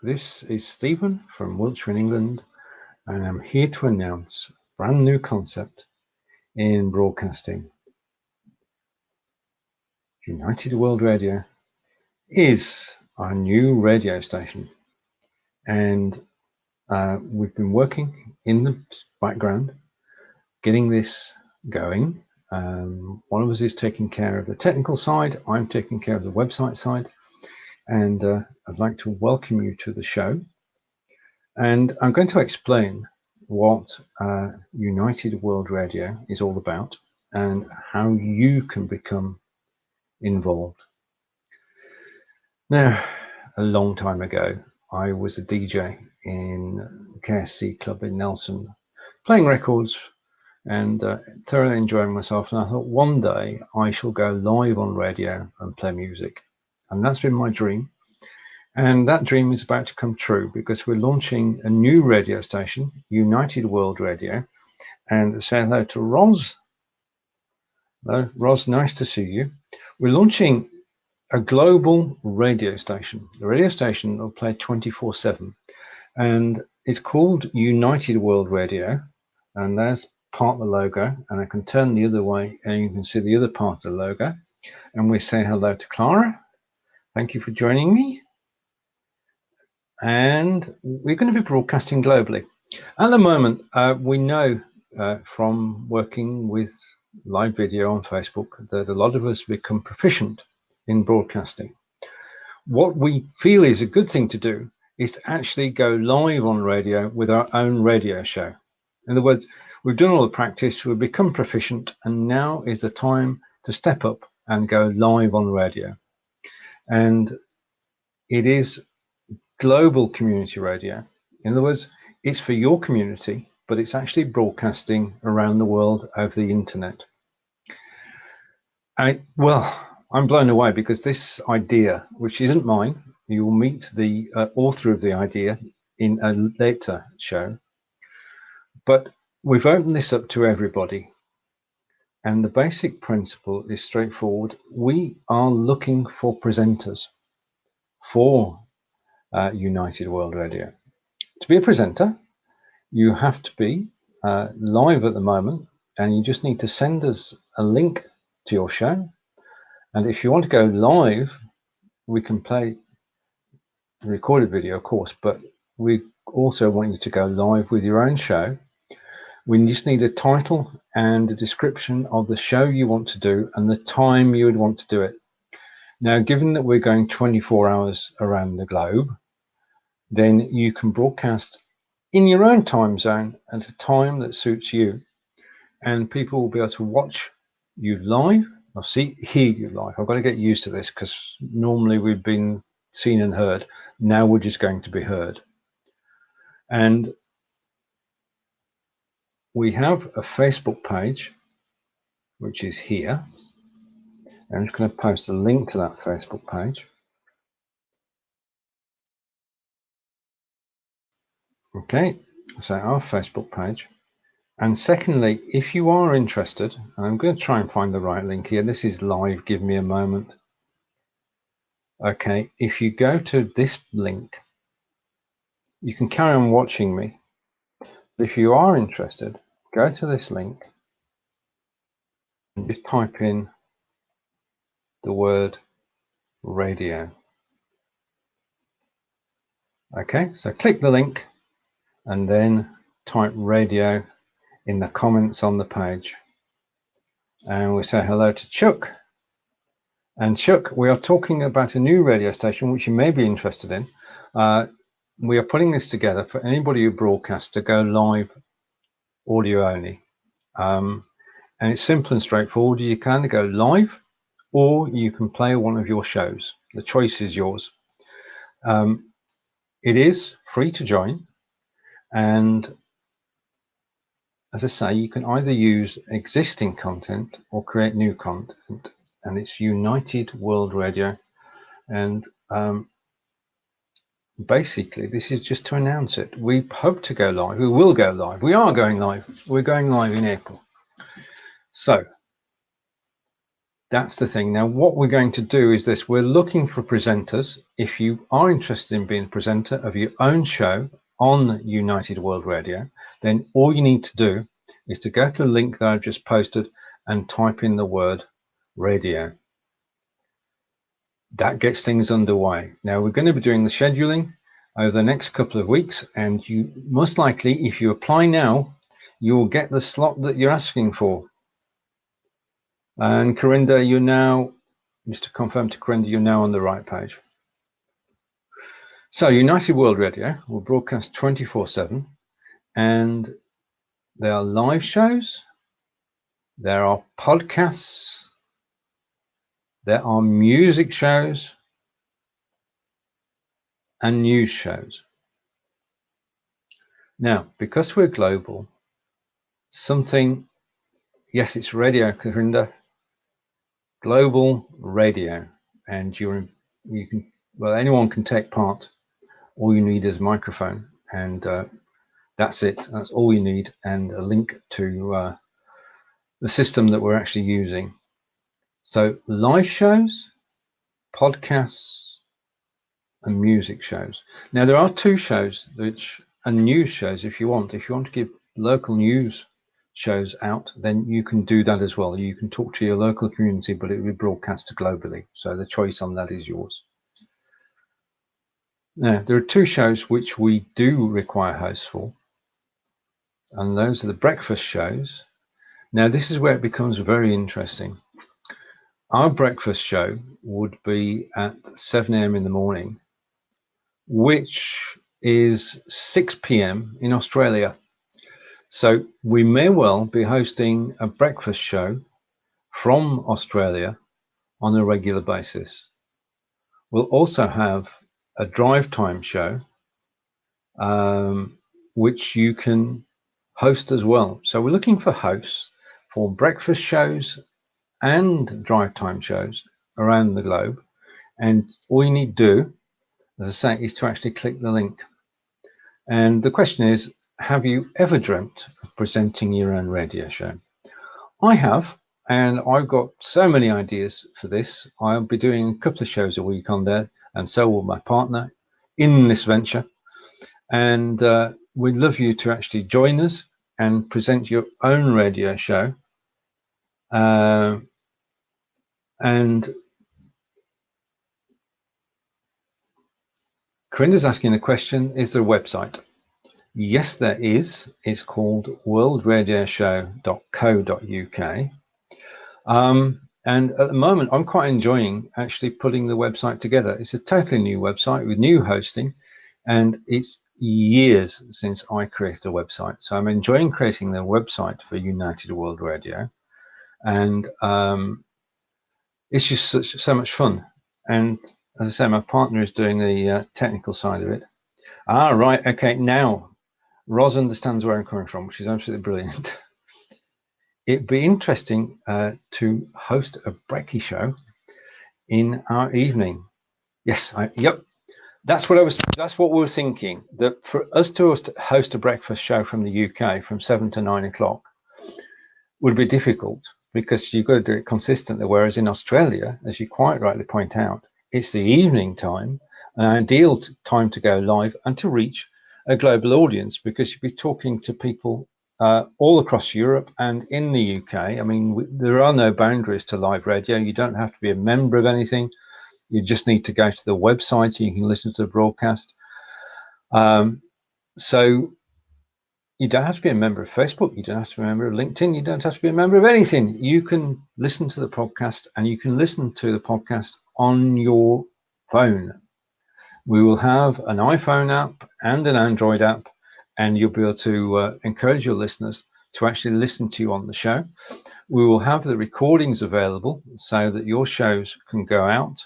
This is Stephen from Wiltshire in England, and I'm here to announce a brand new concept in broadcasting. United World Radio is our new radio station, and we've been working in the background getting this going. One of us is taking care of the technical side, I'm taking care of the website side, and I'd like to welcome you to the show. And I'm going to explain what United World Radio is all about and how you can become involved. Now, a long time ago, I was a DJ in KSC Club in Nelson, playing records and thoroughly enjoying myself. And I thought one day I shall go live on radio and play music. And that's been my dream. And that dream is about to come true because we're launching a new radio station, United World Radio. And say hello to Roz. Hello, Roz, nice to see you. We're launching a global radio station. The radio station will play 24/7. And it's called United World Radio. And there's part of the logo. And I can turn the other way and you can see the other part of the logo. And we say hello to Clara. Thank you for joining me. And we're going to be broadcasting globally. At the moment, we know from working with live video on Facebook that a lot of us become proficient in broadcasting. What we feel is a good thing to do is to actually go live on radio with our own radio show. In other words, we've done all the practice, we've become proficient, and now is the time to step up and go live on radio. And it is global community radio. In other words, it's for your community, but it's actually broadcasting around the world over the internet. I'm blown away because this idea, which isn't mine, you will meet the author of the idea in a later show, but we've opened this up to everybody. And the basic principle is straightforward. We are looking for presenters for United World Radio. To be a presenter, you have to be live at the moment, and you just need to send us a link to your show. And if you want to go live, we can play the recorded video, of course, but we also want you to go live with your own show. We just need a title and a description of the show you want to do and the time you would want to do it. Now, given that we're going 24 hours around the globe, then you can broadcast in your own time zone at a time that suits you, and people will be able to watch you live or hear you live. I've got to get used to this because normally we've been seen and heard. Now we're just going to be heard. And we have a Facebook page, which is here. I'm just going to post a link to that Facebook page. Okay, so our Facebook page. And secondly, if you are interested, and I'm going to try and find the right link here. This is live, give me a moment. Okay, if you go to this link, you can carry on watching me. But if you are interested, go to this link and just type in the word radio. Okay, so click the link and then type radio in the comments on the page. And we say hello to Chuck. And Chuck, we are talking about a new radio station which you may be interested in. We are putting this together for anybody who broadcasts to go live audio only. And it's simple and straightforward. You can either go live or you can play one of your shows. The choice is yours. It is free to join. And as I say, you can either use existing content or create new content. And it's United World Radio. And basically, this is just to announce it. We hope to go live. We will go live. We are going live. We're going live in April. So That's the thing. Now, what we're going to do is this. We're looking for presenters. If you are interested in being a presenter of your own show on United World Radio, then all you need to do is to go to the link that I've just posted and type in the word radio. That gets things underway. Now, we're going to be doing the scheduling over the next couple of weeks, and you most likely, if you apply now, you will get the slot that you're asking for. And Corinda, you're now, just to confirm to Corinda, you're now on the right page. So United World Radio will broadcast 24/7, and there are live shows, there are podcasts, there are music shows, and news shows. Now, because we're global, yes, it's radio, Corinda, global radio, and you can, well, anyone can take part. All you need is a microphone, and that's it. That's all you need, and a link to the system that we're actually using. So live shows, podcasts, and music shows. Now, there are two shows which are news shows. If you want to give local news shows out, then you can do that as well. You can talk to your local community, but it will be broadcast globally. So the choice on that is yours. Now, there are two shows which we do require hosts for, and those are the breakfast shows. Now, this is where it becomes very interesting. Our breakfast show would be at 7 a.m. in the morning, which is 6 p.m. in Australia. So we may well be hosting a breakfast show from Australia on a regular basis. We'll also have a drive time show, which you can host as well. So we're looking for hosts for breakfast shows and drive time shows around the globe. And all you need to do, as I say, is to actually click the link. And the question is, have you ever dreamt of presenting your own radio show? I have, and I've got so many ideas for this. I'll be doing a couple of shows a week on there, and so will my partner in this venture. And we'd love you to actually join us and present your own radio show. And Corinda's asking a question, is there a website? Yes, there is. It's called worldradioshow.co.uk. And at the moment, I'm quite enjoying actually putting the website together. It's a totally new website with new hosting, and it's years since I created a website. So I'm enjoying creating the website for United World Radio. And it's just so much fun. And as I say, my partner is doing the technical side of it. Ah, right. Okay. Now, Roz understands where I'm coming from, which is absolutely brilliant. It'd be interesting to host a brekkie show in our evening. Yes. Yep. That's what we were thinking, that for us to host a breakfast show from the UK from 7 to 9 o'clock would be difficult, because you've got to do it consistently. Whereas in Australia, as you quite rightly point out, it's the evening time, an ideal time to go live and to reach a global audience, because you'll be talking to people all across Europe and in the UK. I mean, there are no boundaries to live radio. You don't have to be a member of anything. You just need to go to the website. You can listen to the broadcast. So you don't have to be a member of Facebook. You don't have to be a member of LinkedIn. You don't have to be a member of anything. You can listen to the podcast, and you can listen to the podcast on your phone. We will have an iPhone app and an Android app, and you'll be able to encourage your listeners to actually listen to you on the show. We will have the recordings available so that your shows can go out.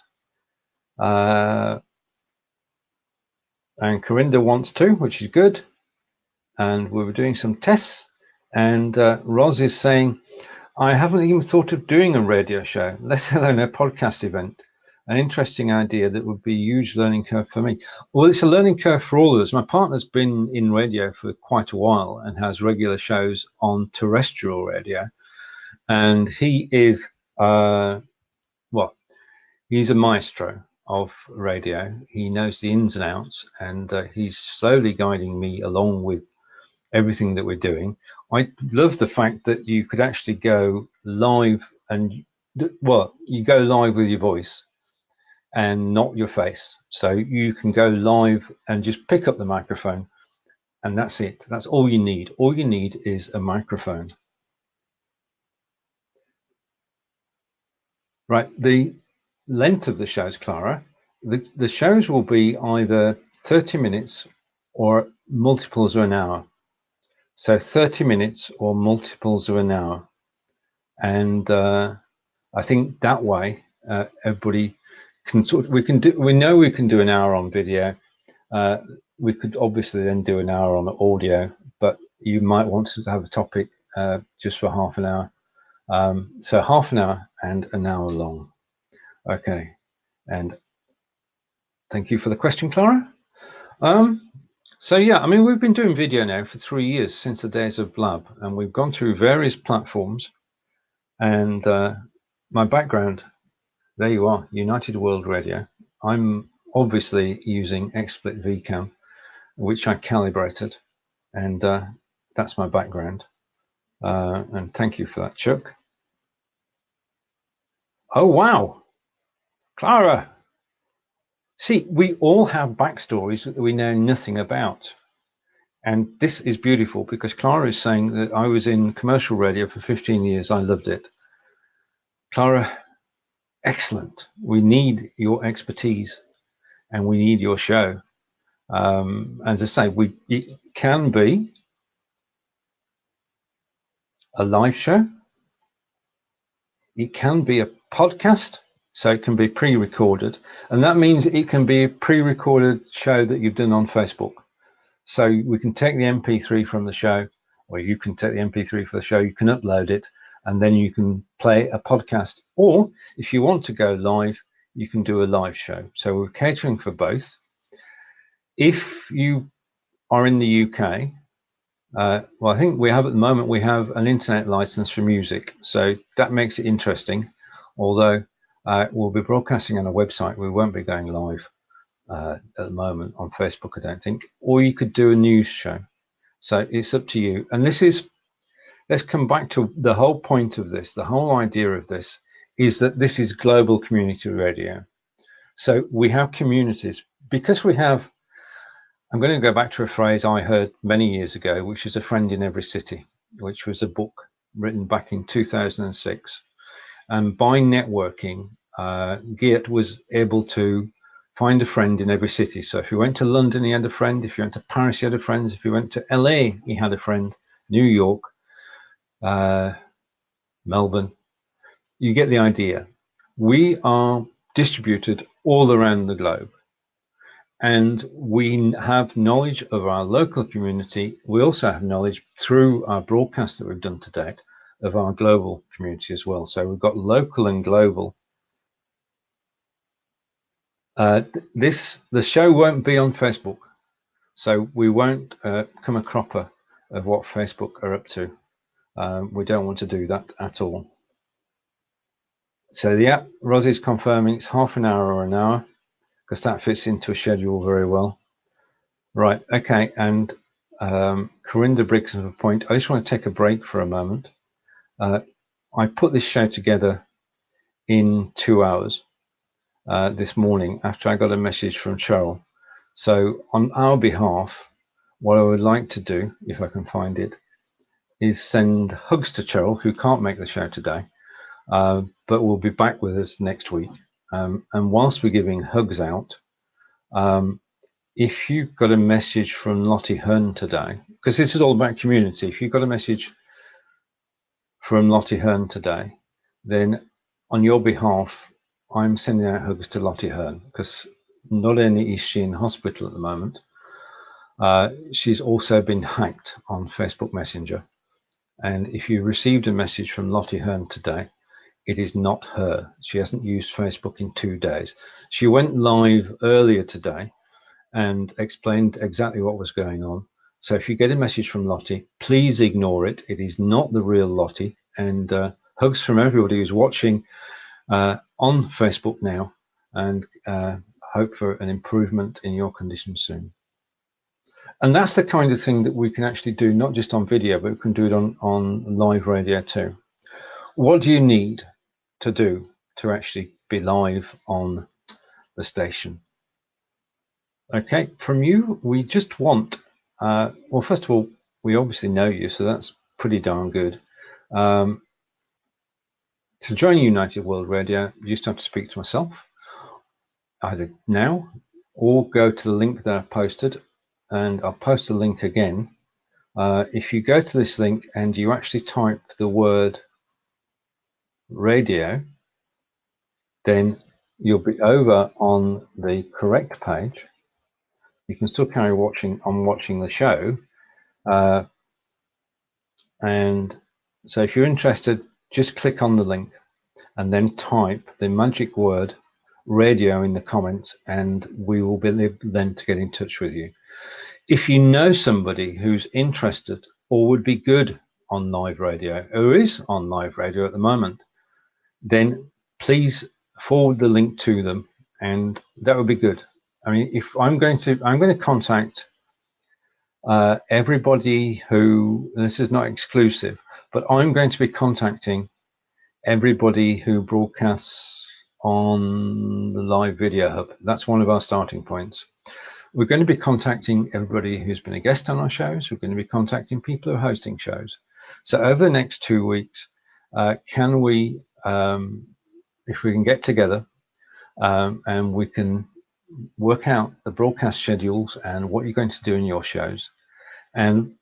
And Corinda wants to, which is good. And we were doing some tests, and Roz is saying, I haven't even thought of doing a radio show, let alone a podcast event. An interesting idea that would be a huge learning curve for me. Well, it's a learning curve for all of us. My partner's been in radio for quite a while and has regular shows on terrestrial radio. And he is well, he's a maestro of radio. He knows the ins and outs, and he's slowly guiding me along with everything that we're doing. I love the fact that you could actually go live and, well, you go live with your voice and not your face. So you can go live and just pick up the microphone, and that's it. That's all you need. All you need is a microphone. Right, the length of the shows, Clara, the shows will be either 30 minutes or multiples of an hour. So 30 minutes or multiples of an hour. And I think that way everybody can we know we can do an hour on video. We could obviously then do an hour on audio, but you might want to have a topic just for half an hour. So half an hour and an hour long. Okay, and thank you for the question, Clara. So yeah, I mean, we've been doing video now for 3 years, since the days of Blab, and we've gone through various platforms. And my background, there you are, United World Radio. I'm obviously using XSplit VCam, which I calibrated, and that's my background. And thank you for that, Chuck. Oh, wow. Clara. See, we all have backstories that we know nothing about. And this is beautiful, because Clara is saying that I was in commercial radio for 15 years. I loved it. Clara, excellent. We need your expertise and we need your show. As I say, it can be a live show. It can be a podcast, so it can be pre-recorded. And that means it can be a pre-recorded show that you've done on Facebook. So we can take the MP3 from the show, or you can take the MP3 for the show, you can upload it, and then you can play a podcast. Or if you want to go live, you can do a live show. So we're catering for both. If you are in the UK, well, I think we have at the moment, we have an internet license for music. So that makes it interesting. Although we'll be broadcasting on a website, we won't be going live at the moment on Facebook, I don't think. Or you could do a news show. So it's up to you. And this is, let's come back to the whole point of this. The whole idea of this is that this is global community radio. So we have communities, because we have, I'm going to go back to a phrase I heard many years ago, which is a friend in every city, which was a book written back in 2006. And by networking, Geert was able to find a friend in every city. So if you went to London, he had a friend. If you went to Paris, he had a friend. If you went to LA, he had a friend. New York, Melbourne. You get the idea. We are distributed all around the globe. And we have knowledge of our local community. We also have knowledge through our broadcast that we've done to date of our global community as well. So we've got local and global. The show won't be on Facebook, so we won't come a cropper of what Facebook are up to. We don't want to do that at all. So yeah, Rosie's confirming it's half an hour or an hour, because that fits into a schedule very well. Right, okay, and Corinda Briggs has a point. I just want to take a break for a moment. I put this show together in 2 hours. This morning after I got a message from Cheryl. So on our behalf, what I would like to do, if I can find it, is send hugs to Cheryl, who can't make the show today, but will be back with us next week. And whilst we're giving hugs out, if you've got a message from Lottie Hearn today, because this is all about community, if you've got a message from Lottie Hearn today, then on your behalf, I'm sending out hugs to Lottie Hearn, because not only is she in hospital at the moment, she's also been hacked on Facebook Messenger. And if you received a message from Lottie Hearn today, it is not her. She hasn't used Facebook in 2 days. She went live earlier today and explained exactly what was going on. So if you get a message from Lottie, please ignore it. It is not the real Lottie. And hugs from everybody who's watching on Facebook now, and hope for an improvement in your condition soon. And that's the kind of thing that we can actually do, not just on video, but we can do it on live radio too. What do you need to do to actually be live on the station? Okay, from you, we just want, well, first of all, we obviously know you, so that's pretty darn good. To join United World Radio, you just have to speak to myself, either now or go to the link that I posted, and I'll post the link again. If you go to this link and you actually type the word radio, then you'll be over on the correct page. You can still carry watching the show. And so if you're interested, just click on the link and then type the magic word radio in the comments, and we will be able then to get in touch with you. If you know somebody who's interested or would be good on live radio, or is on live radio at the moment, then please forward the link to them, and that would be good. I mean, if I'm going to contact everybody who, and this is not exclusive, but I'm going to be contacting everybody who broadcasts on the live video hub. That's one of our starting points. We're going to be contacting everybody who's been a guest on our shows. We're going to be contacting people who are hosting shows. So over the next 2 weeks, can we, if we can get together and we can work out the broadcast schedules and what you're going to do in your shows. And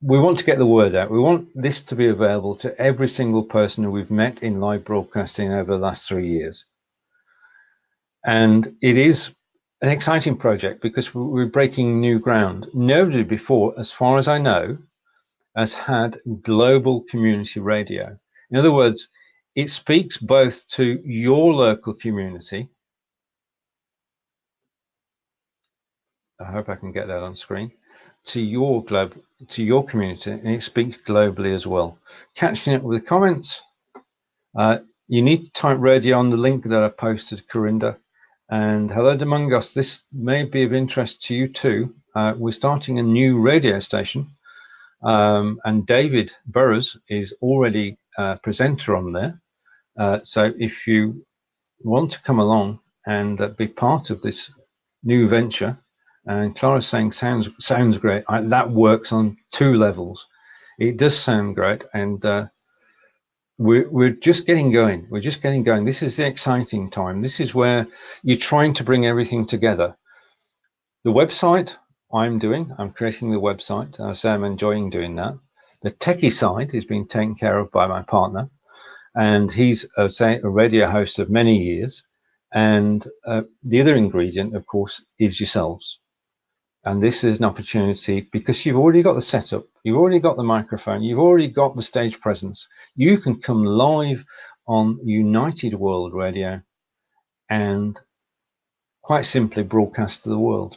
we want to get the word out. We want this to be available to every single person who we've met in live broadcasting over the last 3 years. And it is an exciting project because we're breaking new ground. Nobody before, as far as I know, has had global community radio. In other words, it speaks both to your local community. I hope I can get that on screen. To your community, and it speaks globally as well. Catching it with comments. You need to type radio on the link that I posted, Corinda. And hello, Demungos. This may be of interest to you too. We're starting a new radio station, and David Burrows is already a presenter on there. So if you want to come along and be part of this new venture, and Clara's saying sounds great. That works on 2 levels. It does sound great, and we're just getting going. We're just getting going. This is the exciting time. This is where you're trying to bring everything together. The website I'm creating the website. I say I'm enjoying doing that. The techie side is being taken care of by my partner, and he's a radio host of many years. And the other ingredient, of course, is yourselves. And this is an opportunity because you've already got the setup, you've already got the microphone, you've already got the stage presence. You can come live on United World Radio and quite simply broadcast to the world.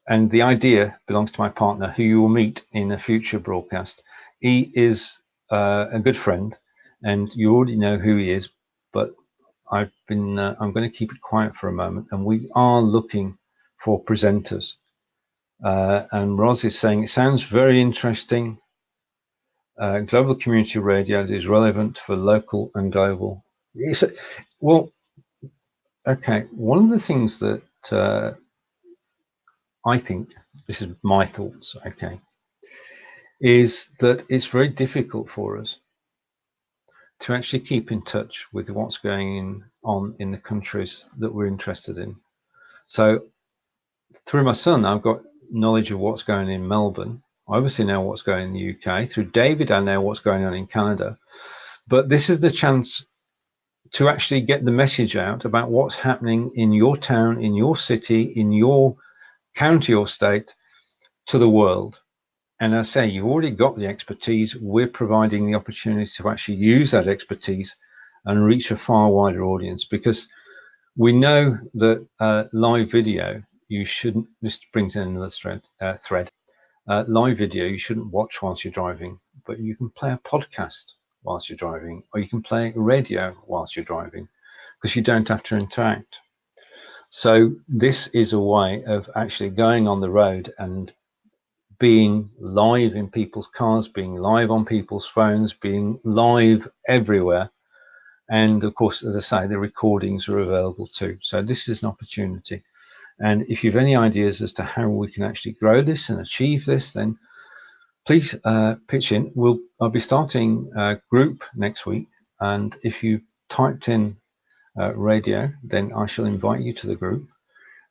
And the idea belongs to my partner, who you will meet in a future broadcast. He is a good friend, and you already know who he is, but I'm going to keep it quiet for a moment, and we are looking for presenters. And Roz is saying, it sounds very interesting. Global community radio is relevant for local and global. Well, okay, one of the things that I think, this is my thoughts, okay, is that it's very difficult for us to actually keep in touch with what's going on in the countries that we're interested in. So through my son, I've got knowledge of what's going on in Melbourne. I obviously know what's going on in the UK. Through David, I know what's going on in Canada. But this is the chance to actually get the message out about what's happening in your town, in your city, in your county or state to the world. And as I say, you've already got the expertise. We're providing the opportunity to actually use that expertise and reach a far wider audience, because we know that live video, you shouldn't, this brings in another thread. Live video, you shouldn't watch whilst you're driving, but you can play a podcast whilst you're driving, or you can play radio whilst you're driving, because you don't have to interact. So this is a way of actually going on the road and being live in people's cars, being live on people's phones, being live everywhere. And of course, as I say, the recordings are available too. So this is an opportunity. And if you have any ideas as to how we can actually grow this and achieve this, then please pitch in. I'll be starting a group next week. And if you typed in radio, then I shall invite you to the group.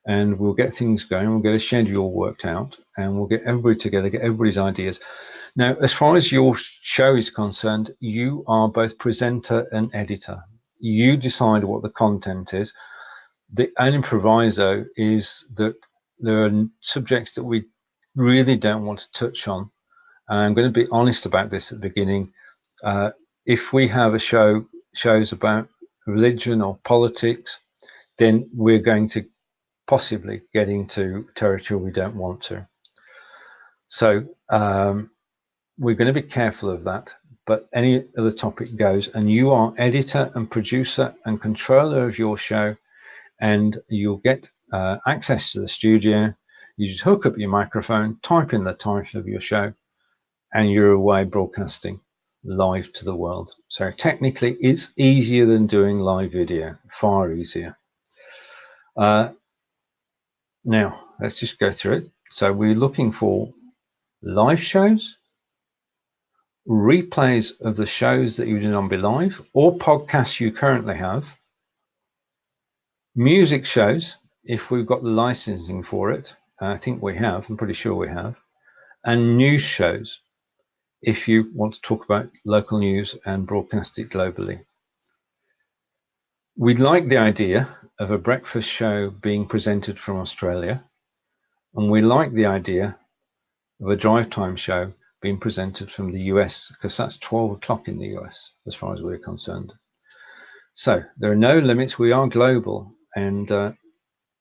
And we'll get things going, we'll get a schedule worked out, and we'll get everybody together, get everybody's ideas. Now, as far as your show is concerned, you are both presenter and editor. You decide what the content is. The only proviso is that there are subjects that we really don't want to touch on. And I'm going to be honest about this at the beginning. If we have a shows about religion or politics, then we're going to possibly get into territory we don't want to. So we're going to be careful of that, but any other topic goes, and you are editor and producer and controller of your show, and you'll get access to the studio. You just hook up your microphone, type in the title of your show, and you're away broadcasting live to the world. So technically it's easier than doing live video, far easier. Now, let's just go through it. So we're looking for live shows, replays of the shows that you did on Be Live, or podcasts you currently have, music shows, if we've got the licensing for it. I think we have, I'm pretty sure we have, and news shows, if you want to talk about local news and broadcast it globally. We'd like the idea of a breakfast show being presented from Australia, and we like the idea of a drive time show being presented from the US, because that's 12 o'clock in the US as far as we're concerned. So there are no limits. We are global, and our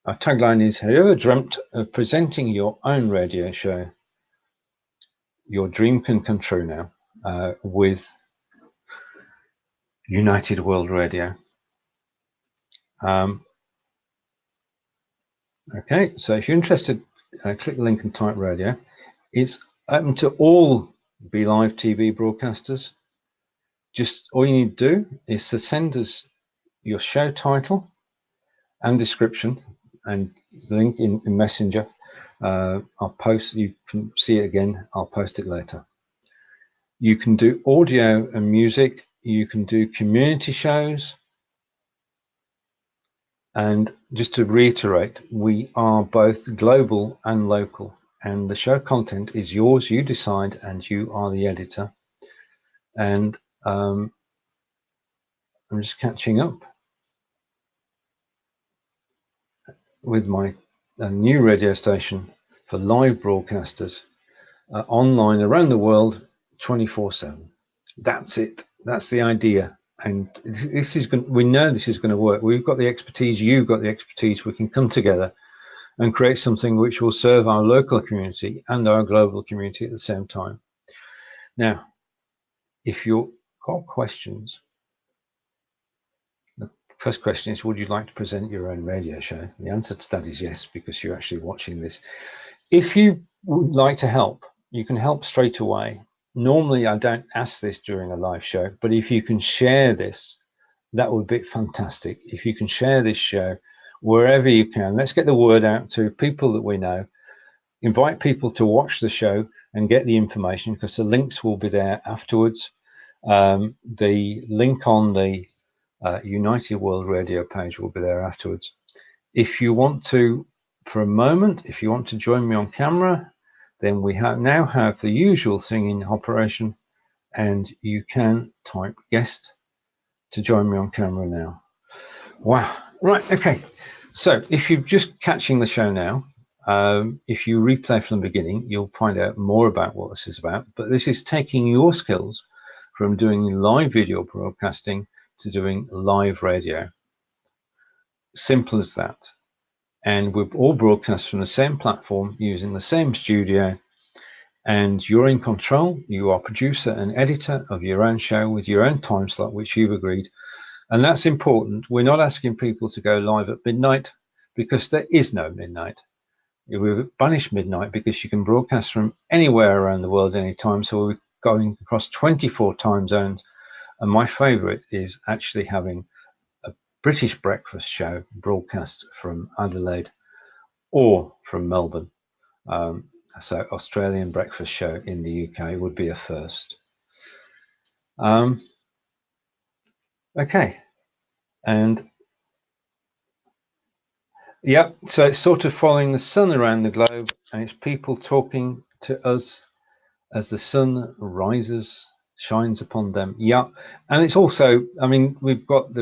tagline is, have you ever dreamt of presenting your own radio show? Your dream can come true now with United World Radio. Okay, so if you're interested, click the link and type radio. It's open to all Be Live TV broadcasters. Just all you need to do is to send us your show title and description and link in Messenger. I'll post, you can see it again, I'll post it later. You can do audio and music, you can do community shows, and just to reiterate, we are both global and local, and the show content is yours, you decide, and you are the editor. And I'm just catching up with my new radio station for live broadcasters online around the world 24/7. That's it. That's the idea. And this is going, we know this is going to work. We've got the expertise, you've got the expertise. We can come together and create something which will serve our local community and our global community at the same time. Now, if you've got questions, the first question is, would you like to present your own radio show? The answer to that is yes, because you're actually watching this. If you would like to help, you can help straight away. Normally, I don't ask this during a live show, but if you can share this, that would be fantastic. If you can share this show wherever you can, let's get the word out to people that we know. Invite people to watch the show and get the information, because the links will be there afterwards. The link on the United World Radio page will be there afterwards. If you want to, for a moment, if you want to join me on camera, then we now have the usual thing in operation, and you can type guest to join me on camera now. Wow. Right. Okay. So if you're just catching the show now, if you replay from the beginning, you'll find out more about what this is about. But this is taking your skills from doing live video broadcasting to doing live radio. Simple as that. And we've all broadcast from the same platform using the same studio, and you're in control. You are producer and editor of your own show with your own time slot, which you've agreed. And that's important. We're not asking people to go live at midnight, because there is no midnight. We've banished midnight because you can broadcast from anywhere around the world anytime. So we're going across 24 time zones. And my favorite is actually having a British breakfast show broadcast from Adelaide or from Melbourne. So Australian breakfast show in the UK would be a first. Okay. And yep, so it's sort of following the sun around the globe, and it's people talking to us as the sun rises, shines upon them. Yeah, and it's also, I mean, we've got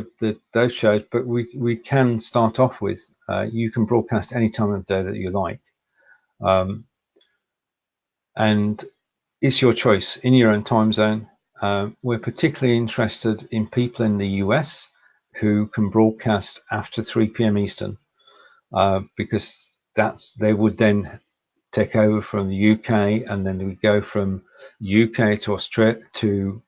those shows, but we can start off with, you can broadcast any time of day that you like. And it's your choice in your own time zone. We're particularly interested in people in the US who can broadcast after 3 p.m. Eastern, because they would then take over from the UK, and then we go from UK to Australia to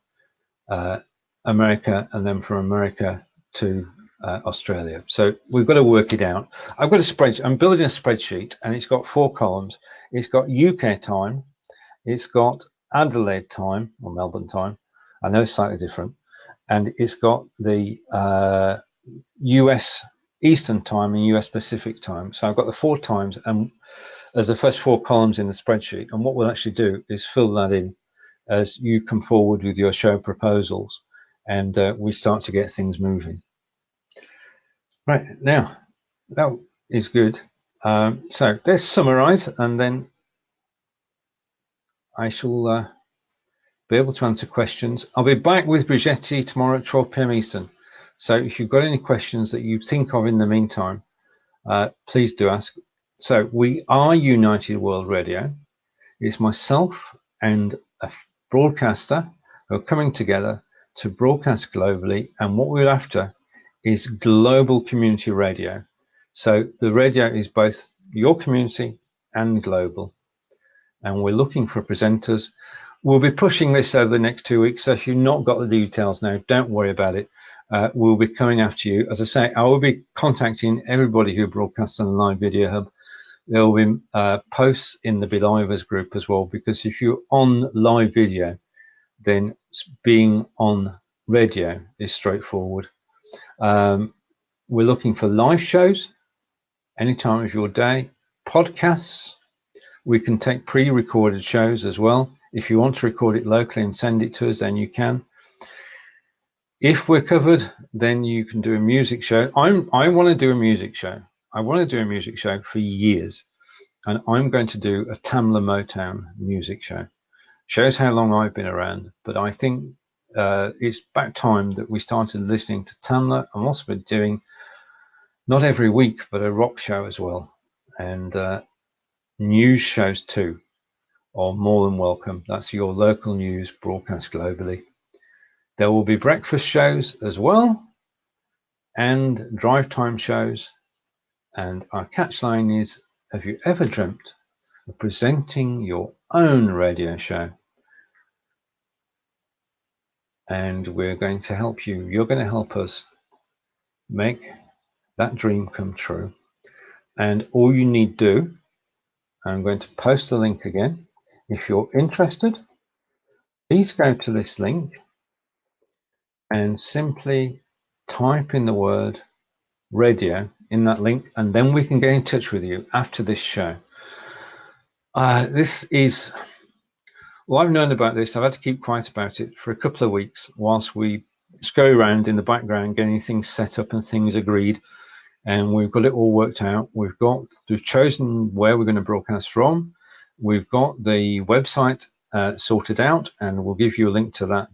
America, and then from America to Australia. So we've got to work it out. I've got a spreadsheet. I'm building a spreadsheet, and it's got 4 columns. It's got UK time, it's got Adelaide time or Melbourne time. I know it's slightly different, and it's got the US Eastern time and US Pacific time. So I've got the 4 times and as the first 4 columns in the spreadsheet. And what we'll actually do is fill that in as you come forward with your show proposals, and we start to get things moving. Right, now that is good. So let's summarize, and then I shall be able to answer questions. I'll be back with Brigetti tomorrow at 12 p.m. Eastern. So if you've got any questions that you think of in the meantime, please do ask. So we are United World Radio. It's myself and a broadcaster who are coming together to broadcast globally. And what we're after is global community radio. So the radio is both your community and global. And we're looking for presenters. We'll be pushing this over the next 2 weeks. So if you've not got the details now, don't worry about it. We'll be coming after you. As I say, I will be contacting everybody who broadcasts on the Live Video Hub. There will be posts in the Belivers group as well, because if you're on live video, then being on radio is straightforward. We're looking for live shows any time of your day, podcasts. We can take pre-recorded shows as well. If you want to record it locally and send it to us, then you can. If we're covered, then you can do a music show. I want to do a music show. I want to do a music show for years, and I'm going to do a Tamla Motown music show. Shows how long I've been around, but I think it's about time that we started listening to Tamla. I'm also doing, not every week, but a rock show as well, and news shows too, are more than welcome. That's your local news broadcast globally. There will be breakfast shows as well, and drive time shows. And our catchline is, have you ever dreamt of presenting your own radio show? And we're going to help you. You're going to help us make that dream come true. And all you need to do, I'm going to post the link again. If you're interested, please go to this link and simply type in the word radio in that link, and then we can get in touch with you after this show. This is, well, I've known about this. I've had to keep quiet about it for a couple of weeks whilst we scurry around in the background getting things set up and things agreed, and we've got it all worked out. We've chosen where we're going to broadcast from. We've got the website sorted out, and we'll give you a link to that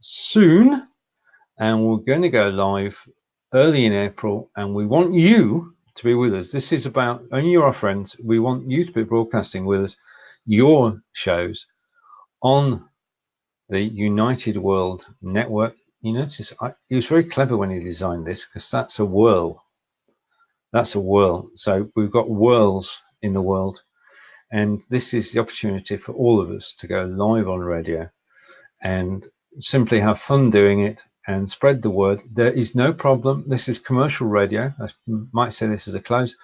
soon. And we're going to go live early in April, and we want you to be with us. This is about, only you're our friends. We want you to be broadcasting with us your shows on the United World Network. You notice he was very clever when he designed this, because that's a whirl. That's a whirl. So we've got whirls in the world, And this is the opportunity for all of us to go live on radio and simply have fun doing it and spread the word. There is no problem. This is commercial radio. I might say this as a close.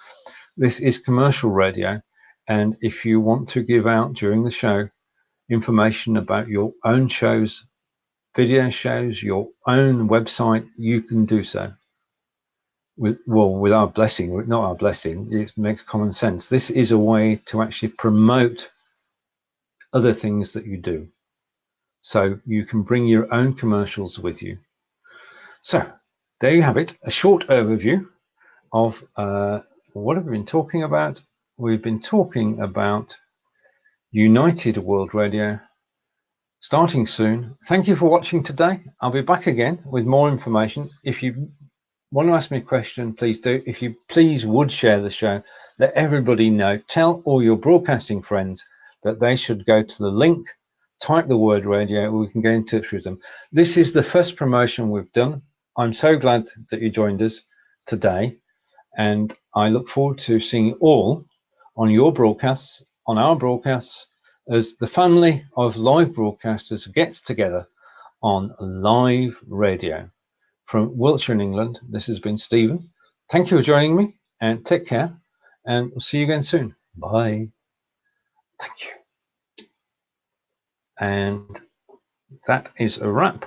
This is commercial radio. And if you want to give out during the show information about your own shows, video shows, your own website, you can do so. With our blessing, not our blessing, it makes common sense. This is a way to actually promote other things that you do. So you can bring your own commercials with you. So there you have it, a short overview of what have we been talking about. We've been talking about United World Radio, starting soon. Thank you for watching today. I'll be back again with more information. If you want to ask me a question, please do. If you please would share the show, let everybody know. Tell all your broadcasting friends that they should go to the link, type the word radio, we can get in touch with them. This is the first promotion we've done. I'm so glad that you joined us today, and I look forward to seeing you all on your broadcasts, on our broadcasts, as the family of live broadcasters gets together on live radio. From Wiltshire in England, this has been Stephen. Thank you for joining me, and take care, and we'll see you again soon. Bye. Thank you. And that is a wrap.